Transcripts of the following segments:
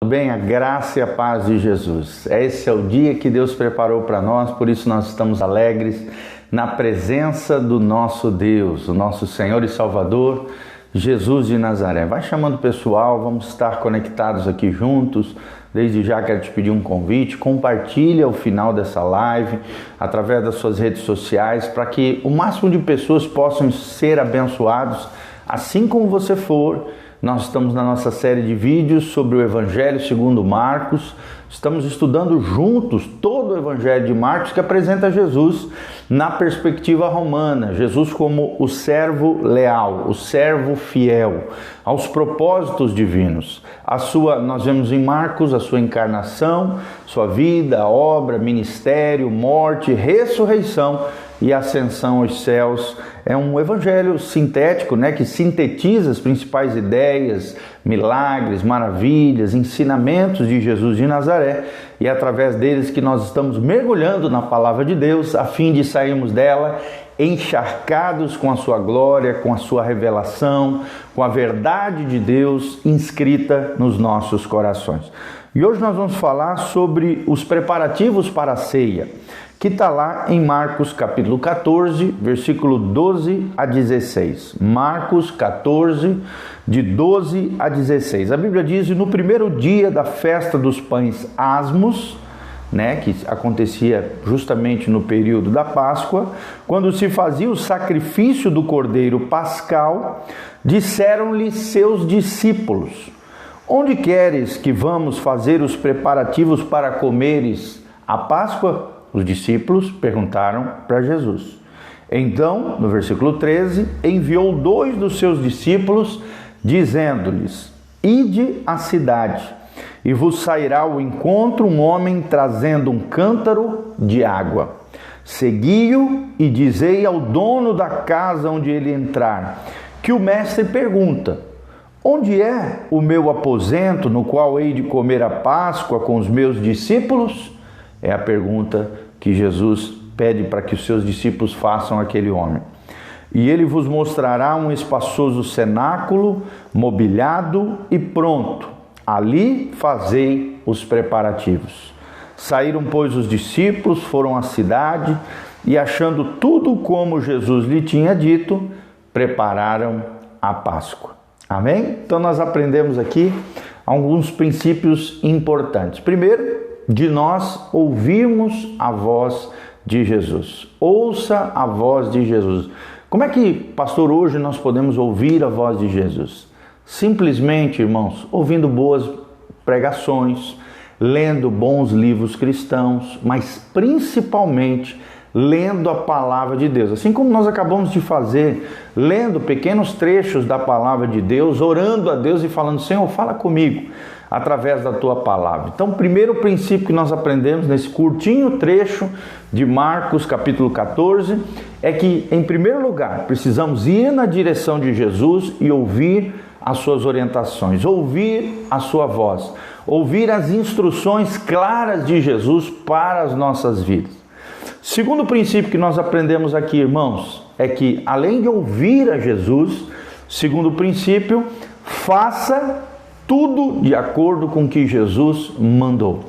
Bem, a graça e a paz de Jesus. Esse é o dia que Deus preparou para nós, por isso nós estamos alegres na presença do nosso Deus, o nosso Senhor e Salvador, Jesus de Nazaré. Vai chamando o pessoal, vamos estar conectados aqui juntos. Desde já quero te pedir um convite, compartilha o final dessa live através das suas redes sociais para que o máximo de pessoas possam ser abençoados, assim como você for. Nós estamos na nossa série de vídeos sobre o Evangelho segundo Marcos. Estamos estudando juntos todo o Evangelho de Marcos, que apresenta Jesus na perspectiva romana. Jesus como o servo leal, o servo fiel aos propósitos divinos. Nós vemos em Marcos a sua encarnação, sua vida, obra, ministério, morte, ressurreição e ascensão aos céus. É um evangelho sintético, que sintetiza as principais ideias, milagres, maravilhas, ensinamentos de Jesus de Nazaré, e é através deles que nós estamos mergulhando na palavra de Deus, a fim de sairmos dela encharcados com a sua glória, com a sua revelação, com a verdade de Deus inscrita nos nossos corações. E hoje nós vamos falar sobre os preparativos para a ceia, que está lá em Marcos capítulo 14, versículo 12 a 16. Marcos 14, de 12 a 16. A Bíblia diz: no primeiro dia da festa dos pães asmos, que acontecia justamente no período da Páscoa, quando se fazia o sacrifício do cordeiro pascal, disseram-lhe seus discípulos: onde queres que vamos fazer os preparativos para comeres a Páscoa? Os discípulos perguntaram para Jesus. Então, no versículo 13, enviou 2 dos seus discípulos, dizendo-lhes: ide à cidade, e vos sairá ao encontro um homem trazendo um cântaro de água. Segui-o e dizei ao dono da casa onde ele entrar, que o mestre pergunta: onde é o meu aposento no qual hei de comer a Páscoa com os meus discípulos? É a pergunta que Jesus pede para que os seus discípulos façam àquele homem. E ele vos mostrará um espaçoso cenáculo, mobiliado e pronto. Ali fazei os preparativos. Saíram, pois, os discípulos, foram à cidade e, achando tudo como Jesus lhe tinha dito, prepararam a Páscoa. Amém? Então nós aprendemos aqui alguns princípios importantes. Primeiro, de nós ouvirmos a voz de Jesus. Ouça a voz de Jesus. Como é que, pastor, hoje nós podemos ouvir a voz de Jesus? Simplesmente, irmãos, ouvindo boas pregações, lendo bons livros cristãos, mas principalmente lendo a palavra de Deus. Assim como nós acabamos de fazer, lendo pequenos trechos da palavra de Deus, orando a Deus e falando: Senhor, fala comigo através da tua palavra. Então, o primeiro princípio que nós aprendemos nesse curtinho trecho de Marcos capítulo 14 é que, em primeiro lugar, precisamos ir na direção de Jesus e ouvir as suas orientações, ouvir a sua voz, ouvir as instruções claras de Jesus para as nossas vidas. Segundo princípio que nós aprendemos aqui, irmãos, é que, além de ouvir a Jesus, segundo princípio, faça tudo de acordo com o que Jesus mandou.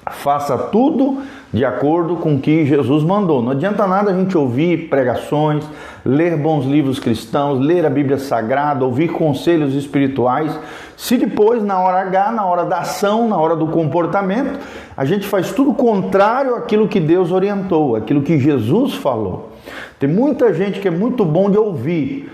Faça tudo de acordo com o que Jesus mandou. Não adianta nada a gente ouvir pregações, ler bons livros cristãos, ler a Bíblia Sagrada, ouvir conselhos espirituais, se depois, na hora H, na hora da ação, na hora do comportamento, a gente faz tudo contrário àquilo que Deus orientou, àquilo que Jesus falou. Tem muita gente que é muito bom de ouvir,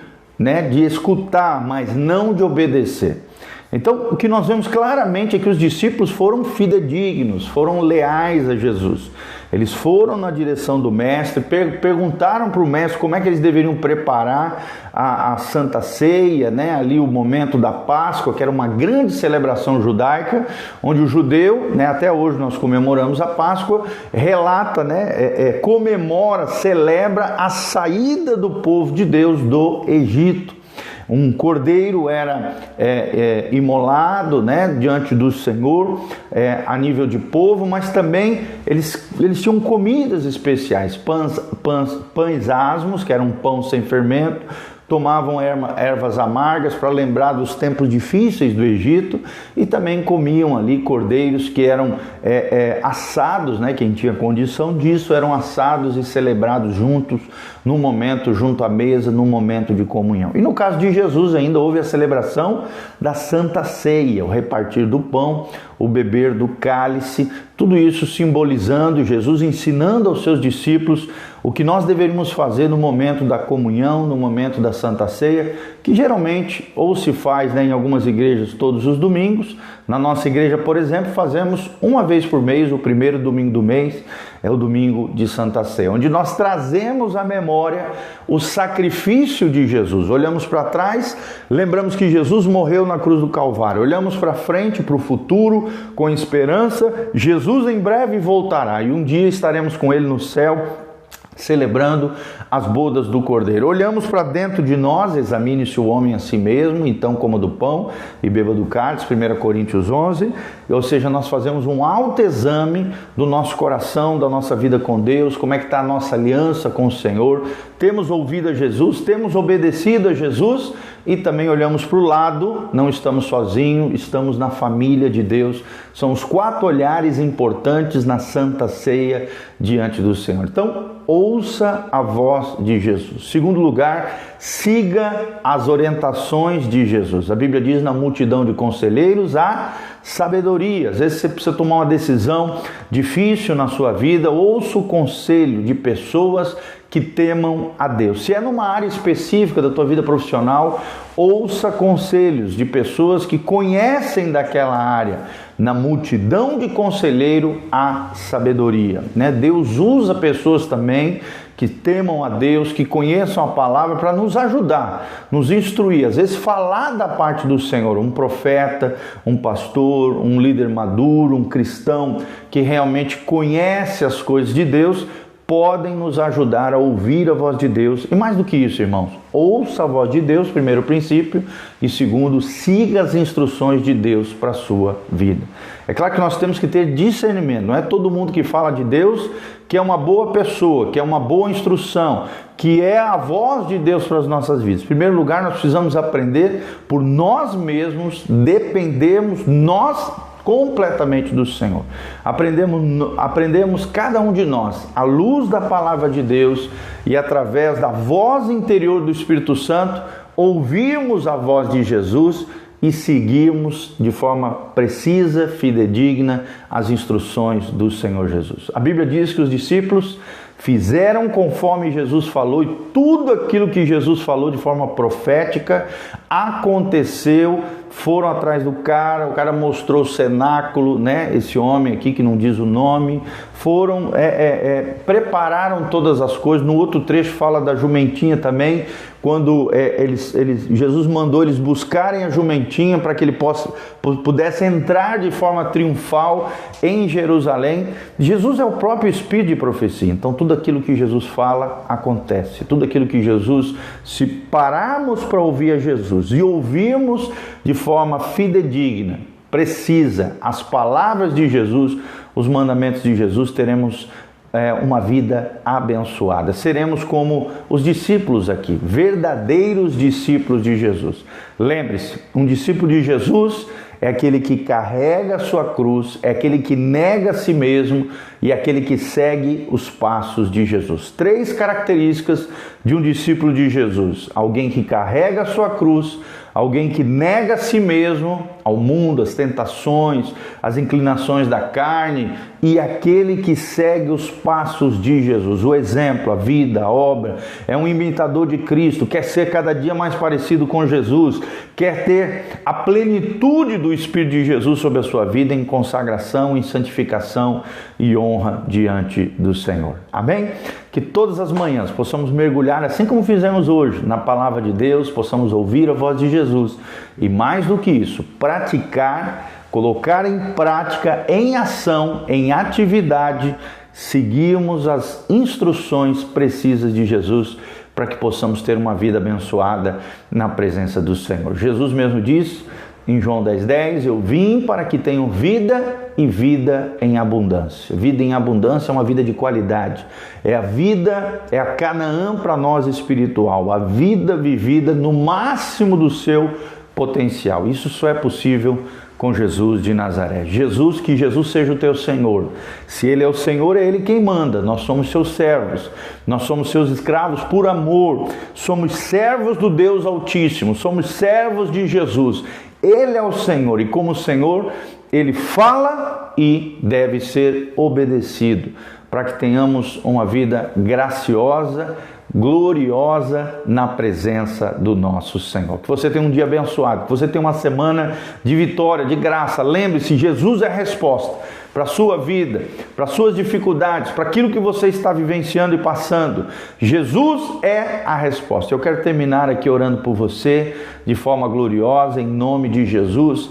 de escutar, mas não de obedecer. Então, o que nós vemos claramente é que os discípulos foram fidedignos, foram leais a Jesus. Eles foram na direção do mestre, perguntaram para o mestre como é que eles deveriam preparar a Santa Ceia, ali o momento da Páscoa, que era uma grande celebração judaica, onde o judeu, até hoje nós comemoramos a Páscoa, relata, comemora, celebra a saída do povo de Deus do Egito. Um cordeiro era imolado, diante do Senhor, a nível de povo, mas também eles tinham comidas especiais, pães asmos, que era um pão sem fermento, tomavam ervas amargas para lembrar dos tempos difíceis do Egito e também comiam ali cordeiros que eram assados, né? Quem tinha condição disso eram assados e celebrados juntos, num momento junto à mesa, num momento de comunhão. E no caso de Jesus ainda houve a celebração da Santa Ceia, o repartir do pão, o beber do cálice, tudo isso simbolizando Jesus ensinando aos seus discípulos o que nós deveríamos fazer no momento da comunhão, no momento da Santa Ceia, que geralmente ou se faz, né, em algumas igrejas todos os domingos. Na nossa igreja, por exemplo, fazemos uma vez por mês, o primeiro domingo do mês é o domingo de Santa Ceia, onde nós trazemos à memória o sacrifício de Jesus. Olhamos para trás, lembramos que Jesus morreu na cruz do Calvário. Olhamos para frente, para o futuro, com esperança. Jesus em breve voltará e um dia estaremos com Ele no céu, celebrando as bodas do Cordeiro. Olhamos para dentro de nós, examine-se o homem a si mesmo, então coma do pão e beba do cálice, 1 Coríntios 11, ou seja, nós fazemos um autoexame do nosso coração, da nossa vida com Deus, como é que está a nossa aliança com o Senhor, temos ouvido a Jesus, temos obedecido a Jesus e também olhamos para o lado, não estamos sozinhos, estamos na família de Deus, são os 4 olhares importantes na Santa Ceia diante do Senhor. Então, ouça a voz de Jesus. Segundo lugar, siga as orientações de Jesus. A Bíblia diz: na multidão de conselheiros há sabedoria. Às vezes você precisa tomar uma decisão difícil na sua vida, ouça o conselho de pessoas que temam a Deus. Se é numa área específica da tua vida profissional, ouça conselhos de pessoas que conhecem daquela área. Na multidão de conselheiro há sabedoria, né? Deus usa pessoas também que temam a Deus, que conheçam a palavra para nos ajudar, nos instruir, às vezes falar da parte do Senhor. Um profeta, um pastor, um líder maduro, um cristão que realmente conhece as coisas de Deus, podem nos ajudar a ouvir a voz de Deus. E mais do que isso, irmãos, ouça a voz de Deus, primeiro princípio, e segundo, siga as instruções de Deus para a sua vida. É claro que nós temos que ter discernimento, não é todo mundo que fala de Deus que é uma boa pessoa, que é uma boa instrução, que é a voz de Deus para as nossas vidas. Em primeiro lugar, nós precisamos aprender por nós mesmos, dependermos nós completamente do Senhor. Aprendemos cada um de nós, à luz da palavra de Deus e através da voz interior do Espírito Santo, ouvirmos a voz de Jesus e seguirmos de forma precisa, fidedigna, as instruções do Senhor Jesus. A Bíblia diz que os discípulos fizeram conforme Jesus falou, e tudo aquilo que Jesus falou de forma profética aconteceu. Foram atrás do cara, o cara mostrou o cenáculo, né? Esse homem aqui que não diz o nome, foram, prepararam todas as coisas. No outro trecho fala da jumentinha também, quando Jesus mandou eles buscarem a jumentinha para que ele pudesse entrar de forma triunfal em Jerusalém. Jesus é o próprio Espírito de profecia, então tudo aquilo que Jesus fala acontece, tudo aquilo que Jesus, se pararmos para ouvir a Jesus e ouvirmos de forma fidedigna, precisa, as palavras de Jesus, os mandamentos de Jesus, teremos uma vida abençoada. Seremos como os discípulos aqui, verdadeiros discípulos de Jesus. Lembre-se, um discípulo de Jesus é aquele que carrega a sua cruz, é aquele que nega a si mesmo e aquele que segue os passos de Jesus. 3 características de um discípulo de Jesus: alguém que carrega a sua cruz, alguém que nega a si mesmo, ao mundo, as tentações, as inclinações da carne, e aquele que segue os passos de Jesus, o exemplo, a vida, a obra. É um imitador de Cristo, quer ser cada dia mais parecido com Jesus, quer ter a plenitude do Espírito de Jesus sobre a sua vida em consagração, em santificação e honra diante do Senhor. Amém? Que todas as manhãs possamos mergulhar, assim como fizemos hoje, na palavra de Deus, possamos ouvir a voz de Jesus e, mais do que isso, praticar, colocar em prática, em ação, em atividade, seguirmos as instruções precisas de Jesus para que possamos ter uma vida abençoada na presença do Senhor. Jesus mesmo diz: em João 10,10, eu vim para que tenham vida e vida em abundância. Vida em abundância é uma vida de qualidade. É a vida, é a Canaã para nós espiritual. A vida vivida no máximo do seu potencial. Isso só é possível com Jesus de Nazaré. Que Jesus seja o teu Senhor. Se Ele é o Senhor, é Ele quem manda. Nós somos seus servos. Nós somos seus escravos por amor. Somos servos do Deus Altíssimo. Somos servos de Jesus. Ele é o Senhor e como Senhor, Ele fala e deve ser obedecido, para que tenhamos uma vida graciosa, gloriosa na presença do nosso Senhor. Que você tenha um dia abençoado, que você tenha uma semana de vitória, de graça. Lembre-se, Jesus é a resposta para a sua vida, para as suas dificuldades, para aquilo que você está vivenciando e passando. Jesus é a resposta. Eu quero terminar aqui orando por você de forma gloriosa, em nome de Jesus.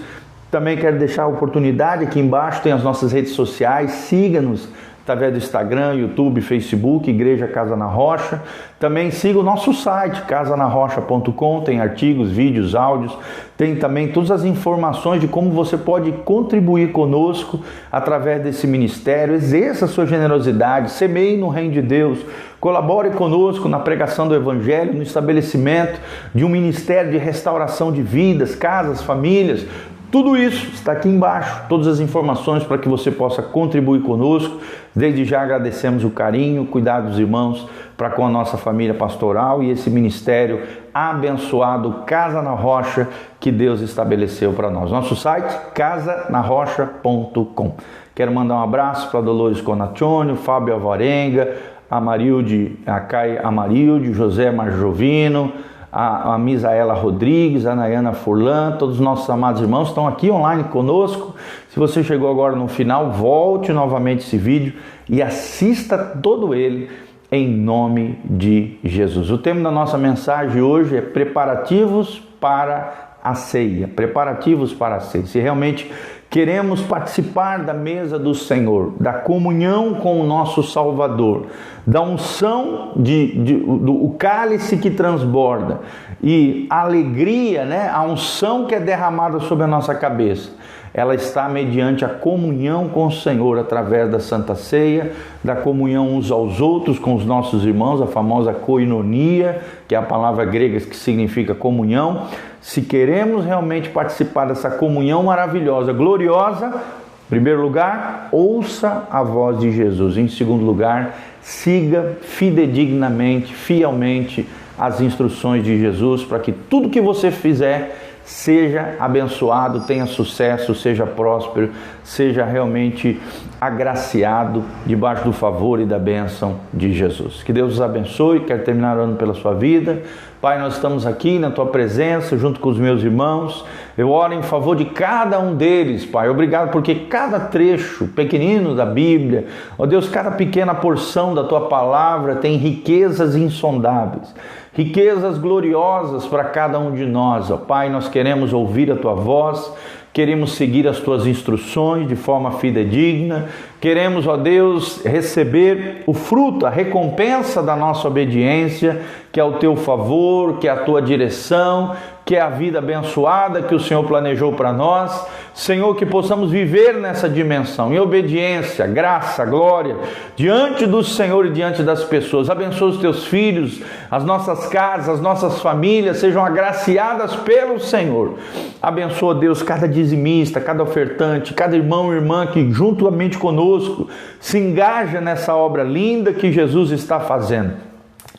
Também quero deixar a oportunidade, aqui embaixo tem as nossas redes sociais, siga-nos através do Instagram, YouTube, Facebook, Igreja Casa na Rocha. Também siga o nosso site, casanarrocha.com, tem artigos, vídeos, áudios, tem também todas as informações de como você pode contribuir conosco através desse ministério. Exerça a sua generosidade, semeie no reino de Deus, colabore conosco na pregação do Evangelho, no estabelecimento de um ministério de restauração de vidas, casas, famílias. Tudo isso está aqui embaixo, todas as informações para que você possa contribuir conosco. Desde já agradecemos o carinho, o cuidado dos irmãos para com a nossa família pastoral e esse ministério abençoado, Casa na Rocha, que Deus estabeleceu para nós. Nosso site, casanarrocha.com. Quero mandar um abraço para Dolores Conaccione, Fábio Alvarenga, a Marilde, a Caia Amarilde, José Marjovino, a Misaela Rodrigues, a Nayana Furlan, todos os nossos amados irmãos estão aqui online conosco. Se você chegou agora no final, volte novamente esse vídeo e assista todo ele em nome de Jesus. O tema da nossa mensagem hoje é preparativos para a ceia. Preparativos para a ceia. Se realmente queremos participar da mesa do Senhor, da comunhão com o nosso Salvador, da unção, do cálice que transborda e a alegria, a unção que é derramada sobre a nossa cabeça, ela está mediante a comunhão com o Senhor, através da Santa Ceia, da comunhão uns aos outros com os nossos irmãos, a famosa koinonia, que é a palavra grega que significa comunhão. Se queremos realmente participar dessa comunhão maravilhosa, gloriosa, em primeiro lugar, ouça a voz de Jesus. Em segundo lugar, siga fidedignamente, fielmente as instruções de Jesus, para que tudo que você fizer seja abençoado, tenha sucesso, seja próspero, seja realmente agraciado debaixo do favor e da bênção de Jesus. Que Deus os abençoe. Quero terminar orando pela sua vida. Pai, nós estamos aqui na Tua presença, junto com os meus irmãos. Eu oro em favor de cada um deles, Pai. Obrigado porque cada trecho pequenino da Bíblia, ó Deus, cada pequena porção da Tua palavra tem riquezas insondáveis, riquezas gloriosas para cada um de nós, ó Pai. Nós queremos ouvir a Tua voz, queremos seguir as Tuas instruções de forma fidedigna, queremos, ó Deus, receber o fruto, a recompensa da nossa obediência, que é o Teu favor, que é a Tua direção, que é a vida abençoada que o Senhor planejou para nós. Senhor, que possamos viver nessa dimensão, em obediência, graça, glória, diante do Senhor e diante das pessoas. Abençoa os Teus filhos, as nossas casas, as nossas famílias, sejam agraciadas pelo Senhor. Abençoa, Deus, cada dizimista, cada ofertante, cada irmão e irmã que juntamente conosco se engaja nessa obra linda que Jesus está fazendo.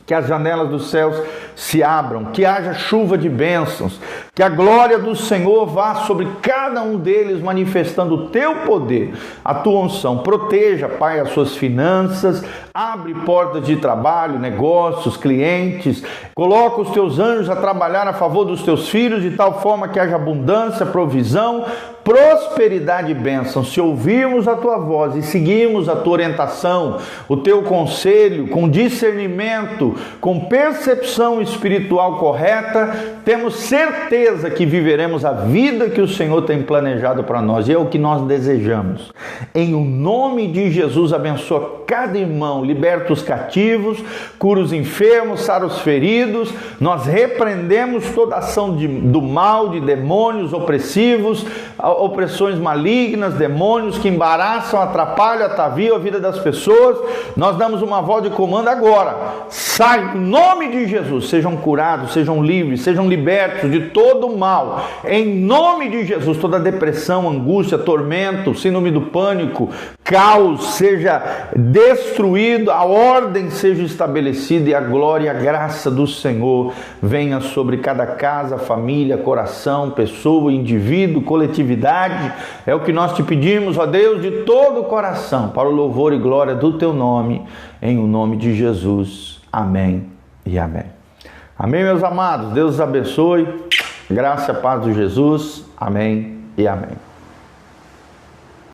Que as janelas dos céus se abram, que haja chuva de bênçãos, que a glória do Senhor vá sobre cada um deles, manifestando o Teu poder, a Tua unção. Proteja, Pai, as suas finanças, abre portas de trabalho, negócios, clientes, coloca os Teus anjos a trabalhar a favor dos Teus filhos, de tal forma que haja abundância, provisão, prosperidade e bênção. Se ouvirmos a Tua voz e seguirmos a Tua orientação, o Teu conselho, com discernimento, com percepção direção espiritual correta, temos certeza que viveremos a vida que o Senhor tem planejado para nós, e é o que nós desejamos. Em o nome de Jesus, abençoa cada irmão, liberta os cativos, cura os enfermos, sara os feridos. Nós repreendemos toda ação do mal, de demônios opressivos, opressões malignas, demônios que embaraçam, atrapalham, ataviam a vida das pessoas. Nós damos uma voz de comando agora: sai, em nome de Jesus, sejam curados, sejam livres, sejam libertos de todo o mal, em nome de Jesus. Toda depressão, angústia, tormento, síndrome do pânico, caos seja destruído, a ordem seja estabelecida e a glória e a graça do Senhor venha sobre cada casa, família, coração, pessoa, indivíduo, coletividade. É o que nós te pedimos, ó Deus, de todo o coração, para o louvor e glória do teu nome, em o nome de Jesus. Amém e amém. Amém, meus amados. Deus os abençoe. Graça e paz de Jesus. Amém e amém.